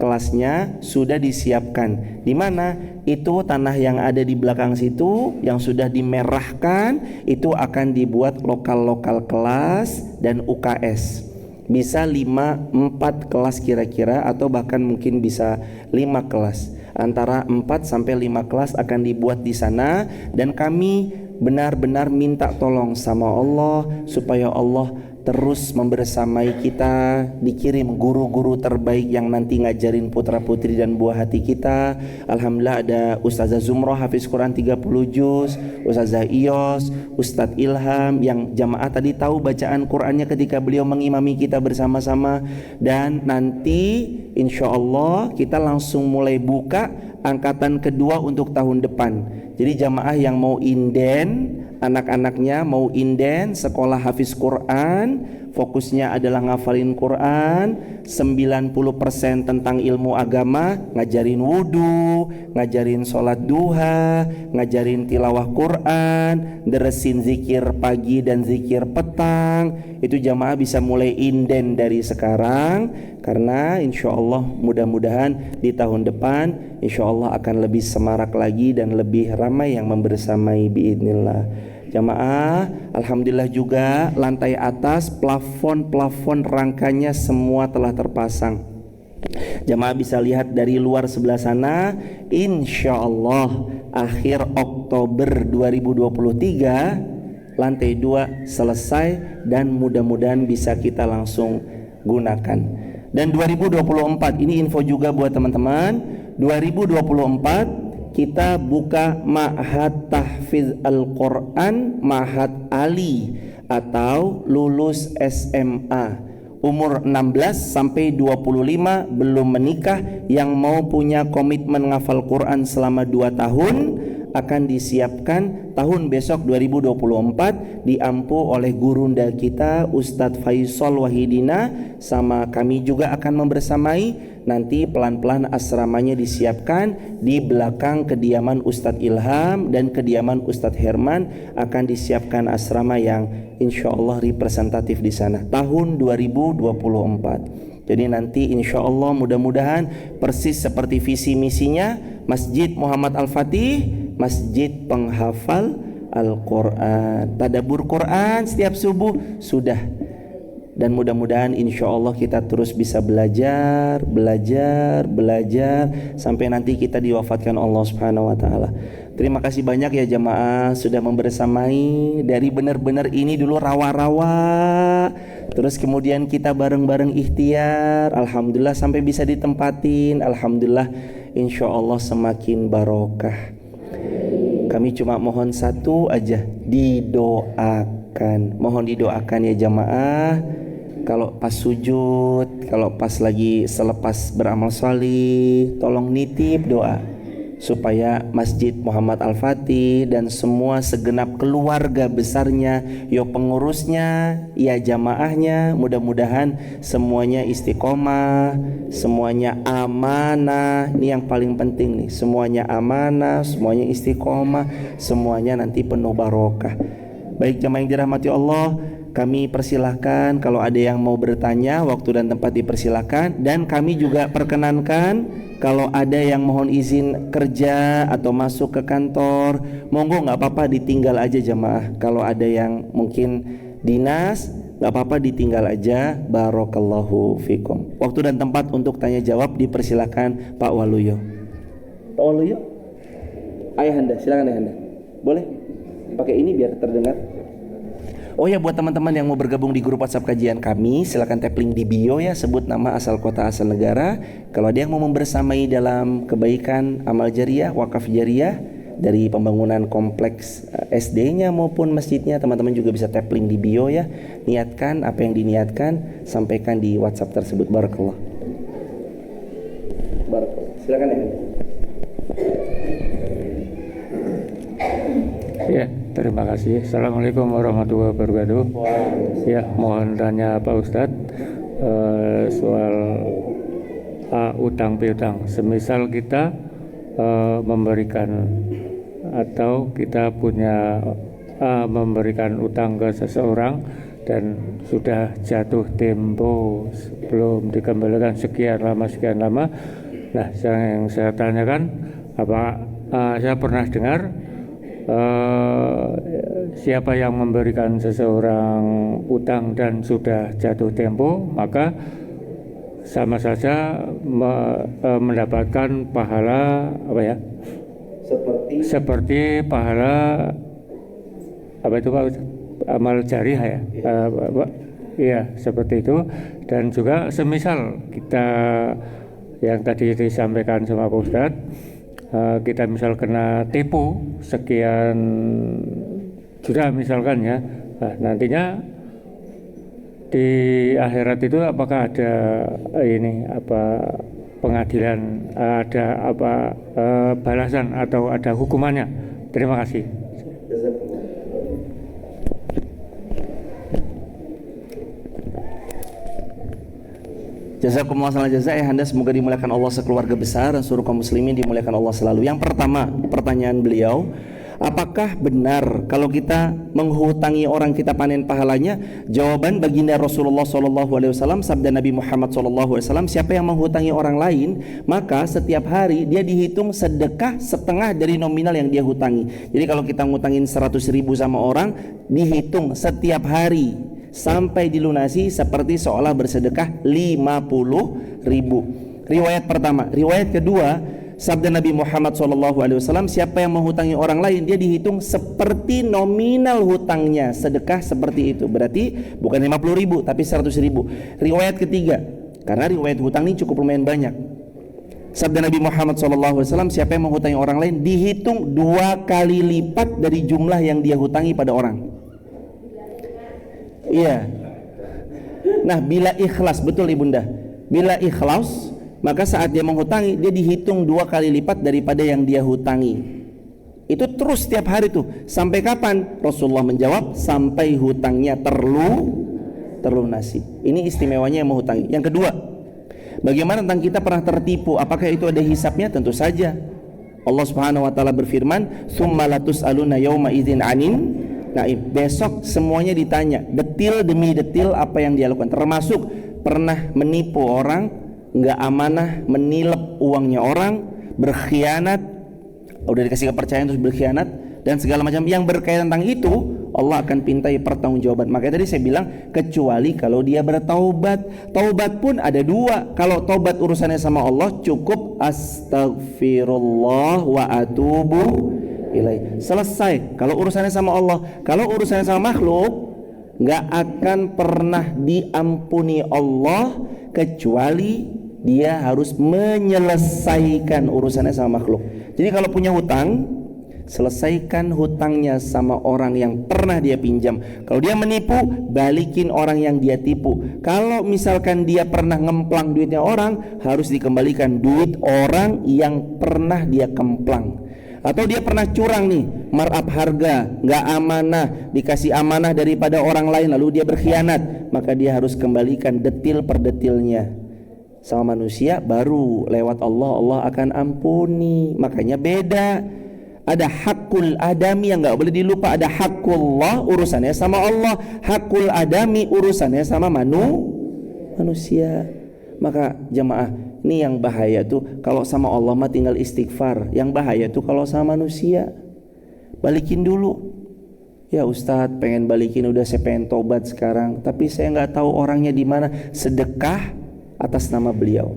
S1: kelasnya sudah disiapkan. Di mana? Itu tanah yang ada di belakang situ yang sudah dimerahkan, itu akan dibuat lokal-lokal kelas dan UKS. Bisa 4 kelas kira-kira, atau bahkan mungkin bisa 5 kelas. Antara 4 sampai 5 kelas akan dibuat di sana, dan kami benar-benar minta tolong sama Allah supaya Allah terus membersamai kita, dikirim guru-guru terbaik yang nanti ngajarin putra-putri dan buah hati kita. Alhamdulillah ada Ustazah Zumroh Hafiz Quran 30 juz, Ustazah Iyos, Ustadz Ilham yang jamaah tadi tahu bacaan Qurannya ketika beliau mengimami kita bersama-sama. Dan nanti insya Allah kita langsung mulai buka angkatan kedua untuk tahun depan. Jadi jamaah yang mau inden, anak-anaknya mau inden sekolah Hafiz Quran, fokusnya adalah ngafalin Quran, 90% tentang ilmu agama, ngajarin wudu, ngajarin sholat duha, ngajarin tilawah Quran, deresin zikir pagi dan zikir petang. Itu jamaah bisa mulai inden dari sekarang, karena insya Allah mudah-mudahan di tahun depan insya Allah akan lebih semarak lagi dan lebih ramai yang membersamai biidznillah. Jamaah, alhamdulillah juga lantai atas plafon rangkanya semua telah terpasang. Jamaah bisa lihat dari luar sebelah sana. Insya Allah akhir Oktober 2023 lantai 2 selesai dan mudah-mudahan bisa kita langsung gunakan. Dan 2024 ini info juga buat teman-teman, 2024 kita buka Ma'had Tahfiz Al-Quran Ma'had Ali atau lulus SMA umur 16 sampai 25 belum menikah yang mau punya komitmen ngafal Quran selama 2 tahun akan disiapkan tahun besok 2024 diampu oleh gurunda kita Ustadz Faisal Wahidina, sama kami juga akan membersamai. Nanti pelan-pelan asramanya disiapkan di belakang kediaman Ustadz Ilham dan kediaman Ustadz Herman, akan disiapkan asrama yang insya Allah representatif di sana tahun 2024. Jadi nanti insya Allah mudah-mudahan persis seperti visi misinya Masjid Muhammad Al-Fatih, masjid penghafal Al-Quran, tadabbur Quran setiap subuh sudah. Dan mudah-mudahan insya Allah kita terus bisa belajar sampai nanti kita diwafatkan Allah Subhanahu Wa Taala. Terima kasih banyak ya jamaah sudah membersamai dari benar-benar ini dulu rawa-rawa, terus kemudian kita bareng-bareng ikhtiar, alhamdulillah sampai bisa ditempatin, alhamdulillah insya Allah semakin barokah. Kami cuma mohon satu aja, didoakan, mohon didoakan ya jamaah. Kalau pas sujud, kalau pas lagi selepas beramal salih, tolong nitip doa supaya Masjid Muhammad Al-Fatih dan semua segenap keluarga besarnya, ya pengurusnya, ya jamaahnya, mudah-mudahan semuanya istiqomah, semuanya amanah. Ini yang paling penting nih, semuanya amanah, semuanya istiqomah, semuanya nanti penuh barokah. Baik jamaah yang dirahmati Allah, kami persilahkan kalau ada yang mau bertanya, waktu dan tempat dipersilahkan. Dan kami juga perkenankan kalau ada yang mohon izin kerja atau masuk ke kantor, monggo gak apa-apa ditinggal aja jamaah. Kalau ada yang mungkin dinas, gak apa-apa ditinggal aja. Barakallahu fikum. Waktu dan tempat untuk tanya jawab dipersilahkan Pak Waluyo. Pak Waluyo, Ayahanda, silakan Ayahanda. Boleh pakai ini biar terdengar. Oh ya, buat teman-teman yang mau bergabung di grup WhatsApp kajian kami, silakan tap link di bio ya, sebut nama, asal kota, asal negara. Kalau ada yang mau membersamai dalam kebaikan amal jariah, wakaf jariah dari pembangunan kompleks SD-nya maupun masjidnya, teman-teman juga bisa tap link di bio ya. Niatkan apa yang diniatkan, sampaikan di WhatsApp tersebut. Barakallah. Barakallah. Silakan ya.
S2: Ya, terima kasih. Assalamualaikum warahmatullahi wabarakatuh. Ya, mohon tanya Pak Ustadz soal utang piutang. Semisal kita memberikan atau kita punya memberikan utang ke seseorang dan sudah jatuh tempo belum dikembalikan sekian lama. Nah, yang saya tanyakan, saya pernah dengar siapa yang memberikan seseorang utang dan sudah jatuh tempo, maka sama saja mendapatkan pahala seperti pahala itu Pak, amal jariah ya, iya seperti itu. Dan juga semisal kita yang tadi disampaikan sama Pak Ustadz, kita misal kena tipu sekian juta misalkan ya, nah, nantinya di akhirat itu apakah ada pengadilan, ada balasan atau ada hukumannya? Terima kasih.
S1: Jazakumullah khairan jazaa ya Anda, semoga dimuliakan Allah sekeluarga besar dan seluruh kaum muslimin dimuliakan Allah selalu. Yang pertama, pertanyaan beliau, apakah benar kalau kita menghutangi orang kita panen pahalanya? Jawaban baginda Rasulullah SAW, sabda Nabi Muhammad SAW, siapa yang menghutangi orang lain, maka setiap hari dia dihitung sedekah setengah dari nominal yang dia hutangi. Jadi kalau kita ngutangin 100.000 sama orang, dihitung setiap hari sampai dilunasi seperti seolah bersedekah 50.000. Riwayat pertama. Riwayat kedua, sabda Nabi Muhammad SAW, siapa yang menghutangi orang lain, dia dihitung seperti nominal hutangnya, sedekah seperti itu. Berarti bukan 50.000 tapi 100.000. Riwayat ketiga, Karena riwayat hutang ini cukup lumayan banyak. Sabda Nabi Muhammad SAW, siapa yang menghutangi orang lain dihitung 2 kali lipat dari jumlah yang dia hutangi pada orang. Iya. Nah, bila ikhlas, betul ibunda, bila ikhlas, maka saat dia menghutangi, dia dihitung 2 kali lipat daripada yang dia hutangi. Itu terus setiap hari tuh. Sampai kapan? Rasulullah menjawab, sampai hutangnya terlunasi. Ini istimewanya yang menghutangi. Yang kedua, bagaimana tentang kita pernah tertipu? Apakah itu ada hisabnya? Tentu saja. Allah Subhanahu wa taala berfirman, "Tsumma latus'aluna yauma idzin 'anin na'im." Besok semuanya ditanya, detil demi detil apa yang dia lakukan. Termasuk pernah menipu orang, enggak amanah, menilep uangnya orang, berkhianat, udah dikasih kepercayaan terus berkhianat, dan segala macam yang berkaitan tentang itu. Allah akan pintai pertanggungjawaban. Makanya tadi saya bilang, kecuali kalau dia bertaubat. Taubat pun ada 2. Kalau taubat urusannya sama Allah, cukup astagfirullah wa atubu ilaih, selesai. Kalau urusannya sama Allah. Kalau urusannya sama makhluk, nggak akan pernah diampuni Allah kecuali dia harus menyelesaikan urusannya sama makhluk. Jadi kalau punya hutang, selesaikan hutangnya sama orang yang pernah dia pinjam. Kalau dia menipu, balikin orang yang dia tipu. Kalau misalkan dia pernah ngemplang duitnya orang, harus dikembalikan duit orang yang pernah dia kemplang. Atau dia pernah curang nih, markup harga, nggak amanah, dikasih amanah daripada orang lain lalu dia berkhianat, maka dia harus kembalikan detil per detilnya. Sama manusia, baru lewat Allah akan ampuni. Makanya beda. Ada hakul adami yang nggak boleh dilupa. Ada hakullah, urusannya sama Allah. Hakul adami, urusannya sama manusia. Maka jamaah, ini yang bahaya tuh kalau sama Allah mah tinggal istighfar. Yang bahaya tuh kalau sama manusia. Balikin dulu. Ya Ustadz, pengen balikin, udah saya pengen tobat sekarang, tapi saya nggak tahu orangnya di mana. Sedekah atas nama beliau.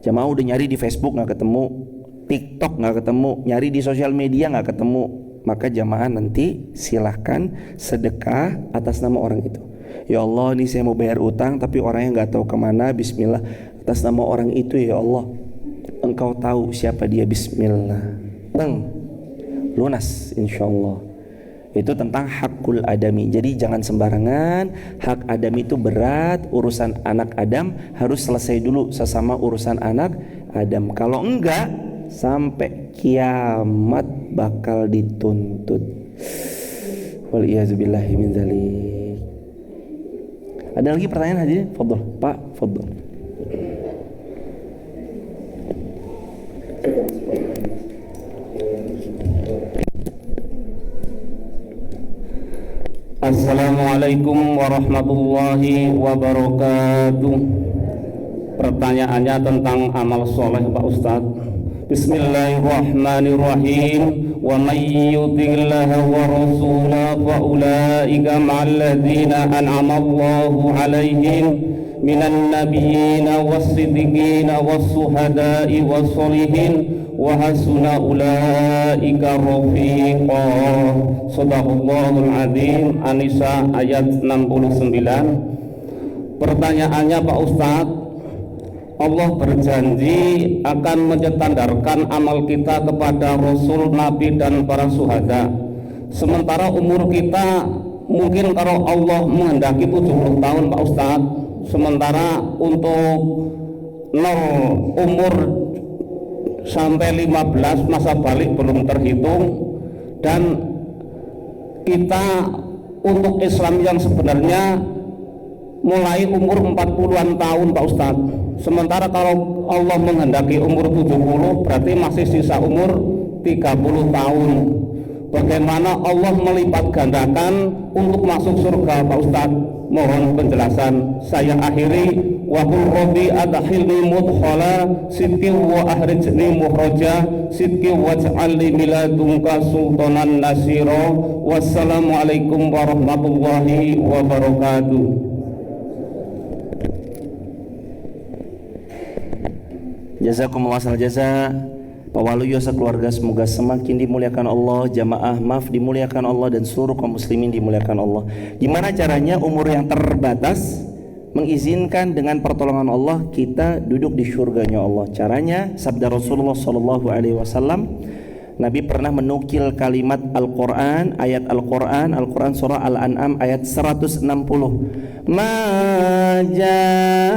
S1: Jamaah udah nyari di Facebook nggak ketemu, TikTok nggak ketemu, nyari di sosial media nggak ketemu, maka jamaah nanti silahkan sedekah atas nama orang itu. Ya Allah, ini saya mau bayar utang tapi orangnya nggak tahu kemana. Bismillah, atas nama orang itu ya Allah, Engkau tahu siapa dia. Bismillah, lunas insyaallah. Itu tentang hakul adami. Jadi jangan sembarangan. Hak adami itu berat. Urusan anak Adam harus selesai dulu sesama urusan anak Adam. Kalau enggak, sampai kiamat bakal dituntut. Waliyazubillahi min dzalik. Ada lagi pertanyaan hadirin? Fadhol, Pak, fadhol.
S3: Assalamualaikum warahmatullahi wabarakatuh. Pertanyaannya tentang amal soleh Pak Ustadz. Bismillahirrahmanirrahim. Wa may yuti'illaha wa rasulahu fa ulaika ma'al ladzina an'ama Allahu 'alaihim minan nabiyyin was-siddiqin was-suhada'i was-sholihin wa hasuna ulaika rafiqa. Shadaqallahul azim. An-Nisa ayat 69. Pertanyaannya Pak Ustadz, Allah berjanji akan menyetandarkan amal kita kepada Rasul, Nabi dan para suhada. Sementara umur kita mungkin kalau Allah menghendaki 70 tahun Pak Ustadz. Sementara untuk 0 umur sampai 15 masa balik belum terhitung. Dan kita untuk Islam yang sebenarnya mulai umur 40-an tahun Pak Ustadz. Sementara kalau Allah menghendaki umur 70, berarti masih sisa umur 30 tahun. Bagaimana Allah melipat gandakan untuk masuk surga Pak Ustadz? Mohon penjelasan. Saya akhiri, wa qul rabbi adkhilni mudkhala sidqi wa ahrijni mukhraja sidqi waj'alni min ladunka sultanan nasira. Wassalamualaikum warahmatullahi wabarakatuh.
S1: Jazakumullah khairal jaza. Pak Waluyo sekeluarga semoga semakin dimuliakan Allah. Jamaah maaf dimuliakan Allah, dan seluruh kaum muslimin dimuliakan Allah. Gimana caranya umur yang terbatas mengizinkan dengan pertolongan Allah kita duduk di surganya Allah. Caranya, sabda Rasulullah sallallahu alaihi wasallam, Nabi pernah menukil kalimat Al-Quran, ayat Al-Quran surah Al-An'am ayat 160. Ma jaa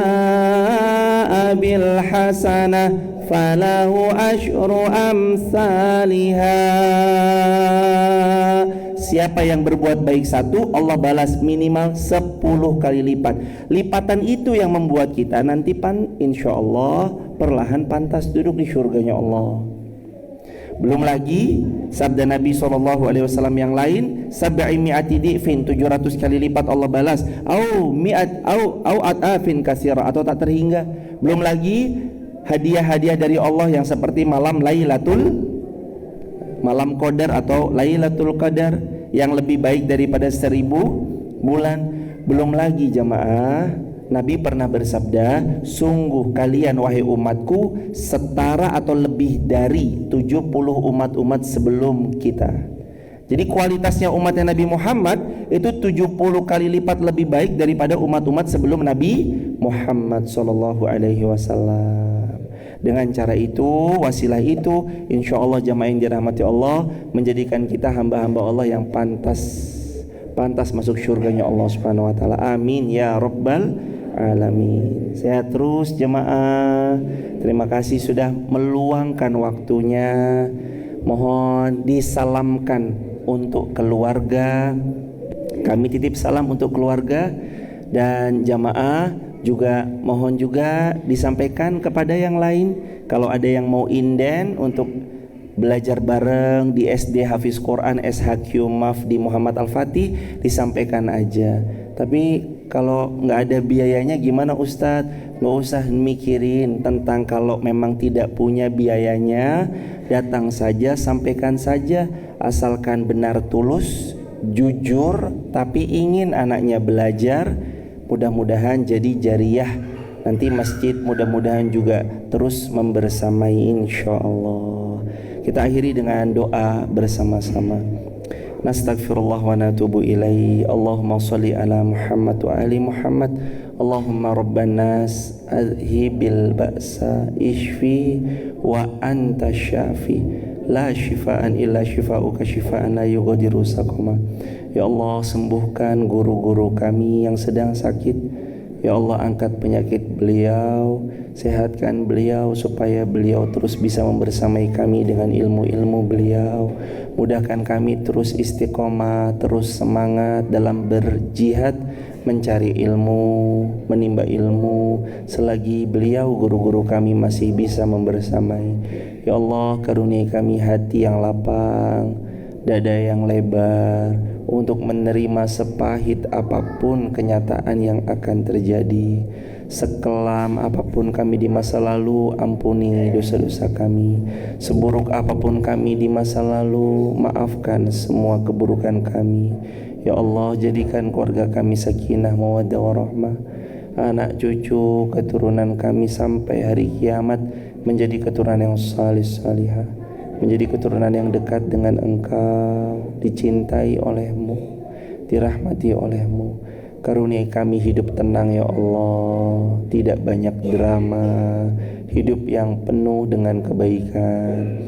S1: bil hasanah falahu asyru amsalihha. Siapa yang berbuat baik satu, Allah balas minimal 10 kali lipat. Lipatan itu yang membuat kita nanti insya Allah perlahan pantas duduk di surganya Allah. Belum lagi sabda Nabi SAW yang lain, sab'i mi'ati di'fin, 700 kali lipat Allah balas, au at'afin katsira, atau tak terhingga. Belum lagi hadiah-hadiah dari Allah yang seperti malam Qadar atau Lailatul Qadar yang lebih baik daripada 1000 bulan. Belum lagi jamaah, Nabi pernah bersabda, sungguh kalian wahai umatku setara atau lebih dari 70 umat-umat sebelum kita. Jadi kualitasnya umatnya Nabi Muhammad itu 70 kali lipat lebih baik daripada umat-umat sebelum Nabi Muhammad sallallahu alaihi wasallam. Dengan cara itu, wasilah itu, insya Allah jamaah yang dirahmati Allah, menjadikan kita hamba-hamba Allah yang pantas masuk surganya Allah Subhanahu wa taala. Amin ya rabbal alamin. Sehat terus jemaah. Terima kasih sudah meluangkan waktunya. Mohon disalamkan untuk keluarga. Kami titip salam untuk keluarga dan jamaah juga, mohon juga disampaikan kepada yang lain kalau ada yang mau inden untuk belajar bareng di SD Hafiz Quran SHQ MAF di Muhammad Al-Fatih, disampaikan aja. Tapi kalau nggak ada biayanya gimana Ustadz? Nggak usah mikirin tentang kalau memang tidak punya biayanya, datang saja, sampaikan saja, asalkan benar tulus, jujur, tapi ingin anaknya belajar. Mudah-mudahan jadi jariyah. Nanti masjid mudah-mudahan juga terus membersamai insya Allah. Kita akhiri dengan doa bersama-sama. Nastaghfirullah wa natubu ilaihi. Allahumma sholli ala Muhammad wa ali Muhammad. Allahumma rabban nas adhibil ba'sa ishfi wa anta syafi la shifaan illa shifauka shifaan la yughadiru saqama. Ya Allah, sembuhkan guru-guru kami yang sedang sakit. Ya Allah, angkat penyakit beliau, sehatkan beliau supaya beliau terus bisa membersamai kami dengan ilmu-ilmu beliau. Mudahkan kami terus istiqomah, terus semangat dalam berjihad, mencari ilmu, menimba ilmu selagi beliau guru-guru kami masih bisa membersamai. Ya Allah, karuniai kami hati yang lapang, dada yang lebar untuk menerima sepahit apapun kenyataan yang akan terjadi. Sekelam apapun kami di masa lalu, ampuni dosa-dosa kami. Seburuk apapun kami di masa lalu, maafkan semua keburukan kami. Ya Allah, jadikan keluarga kami sakinah, mawaddah warahmah. Anak cucu keturunan kami sampai hari kiamat menjadi keturunan yang salih salihah, menjadi keturunan yang dekat dengan Engkau, dicintai oleh-Mu, dirahmati oleh-Mu. Karuniai kami hidup tenang ya Allah, tidak banyak drama, hidup yang penuh dengan kebaikan.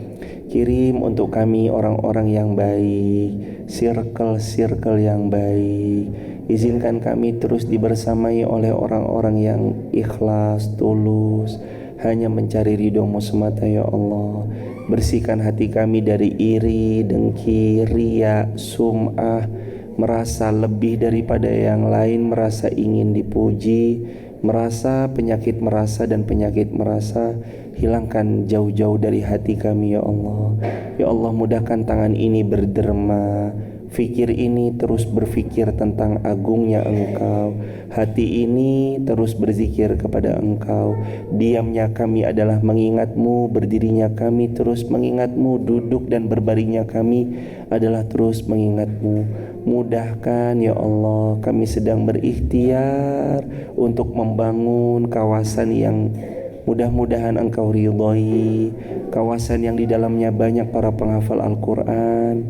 S1: Kirim untuk kami orang-orang yang baik, circle-circle yang baik. Izinkan kami terus dibersamai oleh orang-orang yang ikhlas, tulus, hanya mencari ridho-Mu semata ya Allah. Bersihkan hati kami dari iri, dengki, riya, sum'ah, merasa lebih daripada yang lain, merasa ingin dipuji, merasa penyakit merasa dan penyakit merasa. Hilangkan jauh-jauh dari hati kami ya Allah. Ya Allah, mudahkan tangan ini berderma, fikir ini terus berfikir tentang agungnya Engkau, hati ini terus berzikir kepada Engkau. Diamnya kami adalah mengingat-Mu, berdirinya kami terus mengingat-Mu, duduk dan berbaringnya kami adalah terus mengingat-Mu. Mudahkan ya Allah, kami sedang berikhtiar untuk membangun kawasan yang mudah-mudahan Engkau ridhoi, kawasan yang di dalamnya banyak para penghafal Al-Quran.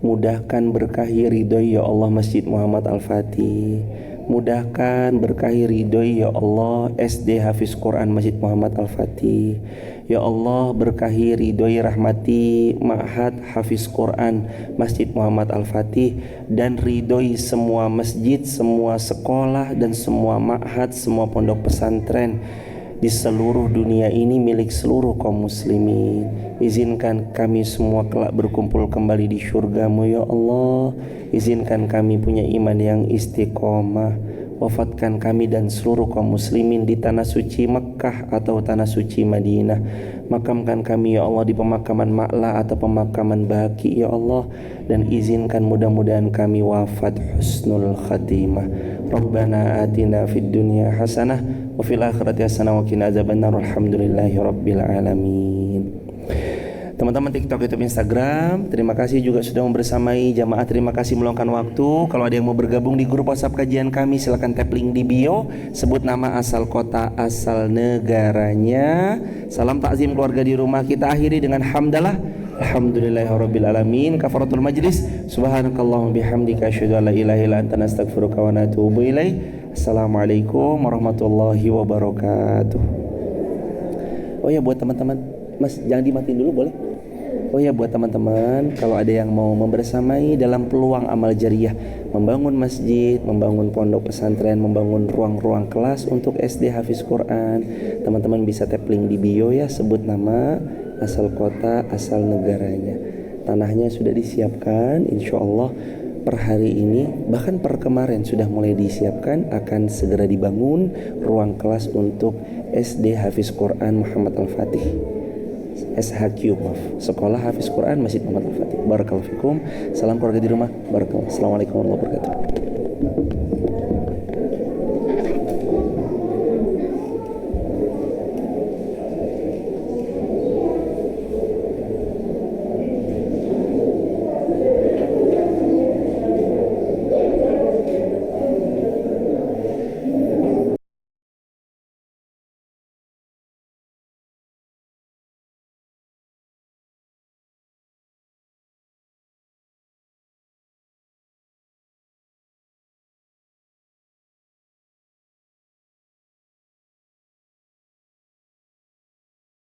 S1: Mudahkan berkahi ridhoi ya Allah Masjid Muhammad Al-Fatih. Mudahkan, berkahi, ridhoi ya Allah SD Hafiz Quran Masjid Muhammad Al-Fatih. Ya Allah, berkahi, ridhoi, rahmati Ma'had Hafiz Quran Masjid Muhammad Al-Fatih, dan ridhoi semua masjid, semua sekolah, dan semua ma'had, semua pondok pesantren di seluruh dunia ini milik seluruh kaum muslimin. Izinkan kami semua kelak berkumpul kembali di syurga-Mu ya Allah. Izinkan kami punya iman yang istiqomah. Wafatkan kami dan seluruh kaum muslimin di tanah suci Mekkah atau tanah suci Madinah. Makamkan kami ya Allah di pemakaman Ma'la atau pemakaman Baqi ya Allah. Dan izinkan mudah-mudahan kami wafat husnul khatimah. Rabbana atina fid dunya hasanah wa fil akhirati hasanah wa qina adzabannar. Alhamdulillahi rabbil alamin. Teman-teman TikTok, YouTube, Instagram, terima kasih juga sudah membersamai jamaah. Terima kasih meluangkan waktu. Kalau ada yang mau bergabung di grup WhatsApp kajian kami, silakan tap link di bio, sebut nama, asal kota, asal negaranya. Salam takzim keluarga di rumah. Kita akhiri dengan hamdalah. Alhamdulillahirabbil alamin. Kafaratul majlis. Subhanakallahumma bihamdika asyhadu an la ilaha illa anta astaghfiruka wa atubu ilaik. Assalamualaikum warahmatullahi wabarakatuh. Oh ya, buat teman-teman, Mas jangan dimatiin dulu boleh? Oh ya, buat teman-teman, kalau ada yang mau membersamai dalam peluang amal jariah, membangun masjid, membangun pondok pesantren, membangun ruang-ruang kelas untuk SD Hafiz Quran, teman-teman bisa tap link di bio ya, sebut nama, asal kota, asal negaranya. Tanahnya sudah disiapkan, insya Allah per hari ini, bahkan per kemarin sudah mulai disiapkan, akan segera dibangun ruang kelas untuk SD Hafiz Quran Muhammad Al-Fatih. SHQ, maaf, Sekolah Hafiz Quran Masjid Muhammad Al-Fatih. Barakallahu fikum. Salam keluarga di rumah. Barakallahu. Assalamualaikum warahmatullahi wabarakatuh.